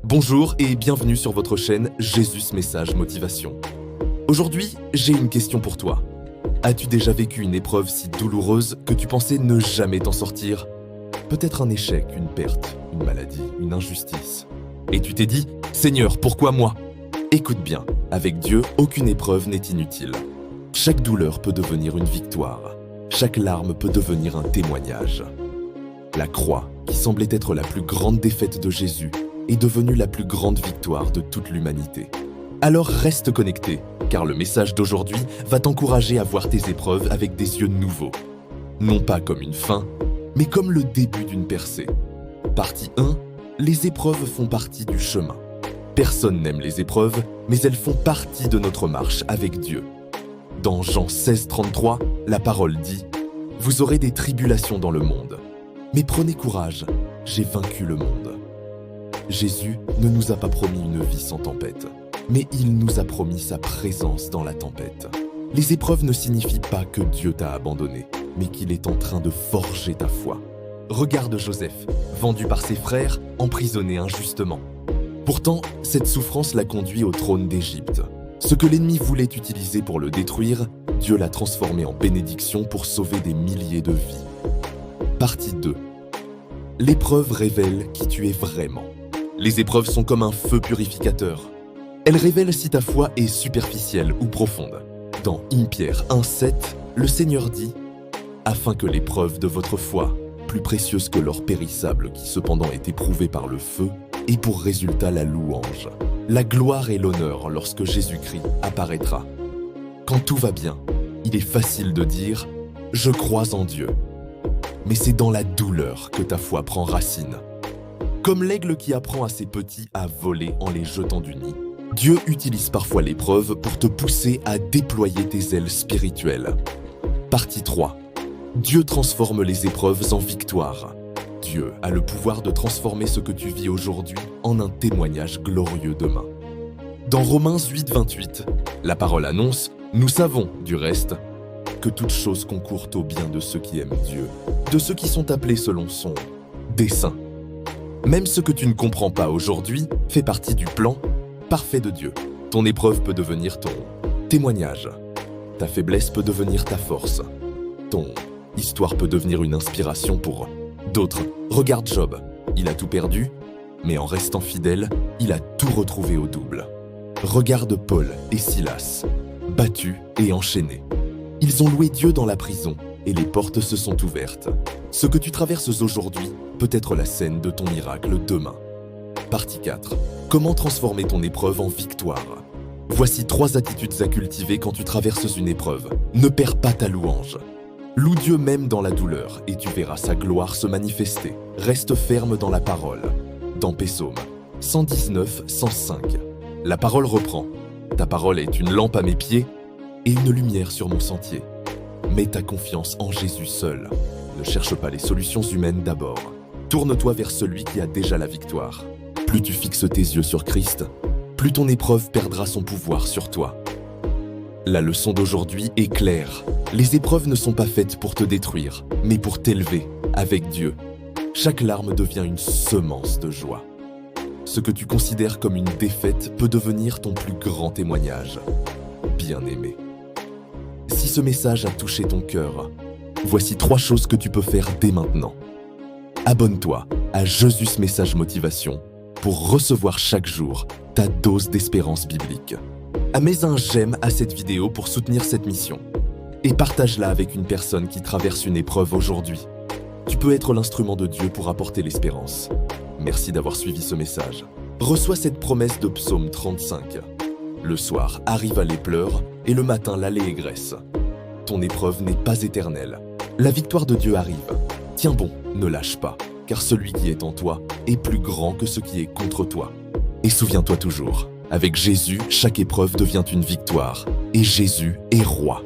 Bonjour et bienvenue sur votre chaîne Jésus Message Motivation. Aujourd'hui, j'ai une question pour toi. As-tu déjà vécu une épreuve si douloureuse que tu pensais ne jamais t'en sortir? Peut-être un échec, une perte, une maladie, une injustice. Et tu t'es dit, Seigneur, pourquoi moi? Écoute bien, avec Dieu, aucune épreuve n'est inutile. Chaque douleur peut devenir une victoire. Chaque larme peut devenir un témoignage. La croix, qui semblait être la plus grande défaite de Jésus, est devenue la plus grande victoire de toute l'humanité. Alors reste connecté, car le message d'aujourd'hui va t'encourager à voir tes épreuves avec des yeux nouveaux. Non pas comme une fin, mais comme le début d'une percée. Partie 1, les épreuves font partie du chemin. Personne n'aime les épreuves, mais elles font partie de notre marche avec Dieu. Dans Jean 16, 33, la parole dit « Vous aurez des tribulations dans le monde, mais prenez courage, j'ai vaincu le monde. » Jésus ne nous a pas promis une vie sans tempête, mais il nous a promis sa présence dans la tempête. Les épreuves ne signifient pas que Dieu t'a abandonné, mais qu'il est en train de forger ta foi. Regarde Joseph, vendu par ses frères, emprisonné injustement. Pourtant, cette souffrance l'a conduit au trône d'Égypte. Ce que l'ennemi voulait utiliser pour le détruire, Dieu l'a transformé en bénédiction pour sauver des milliers de vies. Partie 2. L'épreuve révèle qui tu es vraiment. Les épreuves sont comme un feu purificateur. Elles révèlent si ta foi est superficielle ou profonde. Dans 1 Pierre 1,7, le Seigneur dit « Afin que l'épreuve de votre foi, plus précieuse que l'or périssable qui cependant est éprouvé par le feu, ait pour résultat la louange, la gloire et l'honneur lorsque Jésus-Christ apparaîtra. » Quand tout va bien, il est facile de dire « Je crois en Dieu ». Mais c'est dans la douleur que ta foi prend racine. Comme l'aigle qui apprend à ses petits à voler en les jetant du nid, Dieu utilise parfois l'épreuve pour te pousser à déployer tes ailes spirituelles. Partie 3. Dieu transforme les épreuves en victoire. Dieu a le pouvoir de transformer ce que tu vis aujourd'hui en un témoignage glorieux demain. Dans Romains 8, 28, la parole annonce « Nous savons, du reste, que toute chose concourt au bien de ceux qui aiment Dieu, de ceux qui sont appelés selon son dessein. » Même ce que tu ne comprends pas aujourd'hui fait partie du plan parfait de Dieu. Ton épreuve peut devenir ton témoignage. Ta faiblesse peut devenir ta force. Ton histoire peut devenir une inspiration pour d'autres. Regarde Job, il a tout perdu, mais en restant fidèle, il a tout retrouvé au double. Regarde Paul et Silas, battus et enchaînés. Ils ont loué Dieu dans la prison et les portes se sont ouvertes. Ce que tu traverses aujourd'hui peut être la scène de ton miracle demain. Partie 4. Comment transformer ton épreuve en victoire? Voici 3 attitudes à cultiver quand tu traverses une épreuve. Ne perds pas ta louange. Loue Dieu même dans la douleur et tu verras sa gloire se manifester. Reste ferme dans la parole. Dans Psaume 119, 105. La parole reprend. Ta parole est une lampe à mes pieds et une lumière sur mon sentier. Mets ta confiance en Jésus seul. Ne cherche pas les solutions humaines d'abord. Tourne-toi vers celui qui a déjà la victoire. Plus tu fixes tes yeux sur Christ, plus ton épreuve perdra son pouvoir sur toi. La leçon d'aujourd'hui est claire. Les épreuves ne sont pas faites pour te détruire, mais pour t'élever avec Dieu. Chaque larme devient une semence de joie. Ce que tu considères comme une défaite peut devenir ton plus grand témoignage. Bien-aimé. Si ce message a touché ton cœur, voici 3 choses que tu peux faire dès maintenant. Abonne-toi à Jésus Message Motivation pour recevoir chaque jour ta dose d'espérance biblique. Mets un j'aime à cette vidéo pour soutenir cette mission et partage-la avec une personne qui traverse une épreuve aujourd'hui. Tu peux être l'instrument de Dieu pour apporter l'espérance. Merci d'avoir suivi ce message. Reçois cette promesse de Psaume 35. Le soir arrivent les pleurs et le matin l'allégresse. Ton épreuve n'est pas éternelle. La victoire de Dieu arrive. Tiens bon, ne lâche pas, car celui qui est en toi est plus grand que ce qui est contre toi. Et souviens-toi toujours, avec Jésus, chaque épreuve devient une victoire, et Jésus est roi.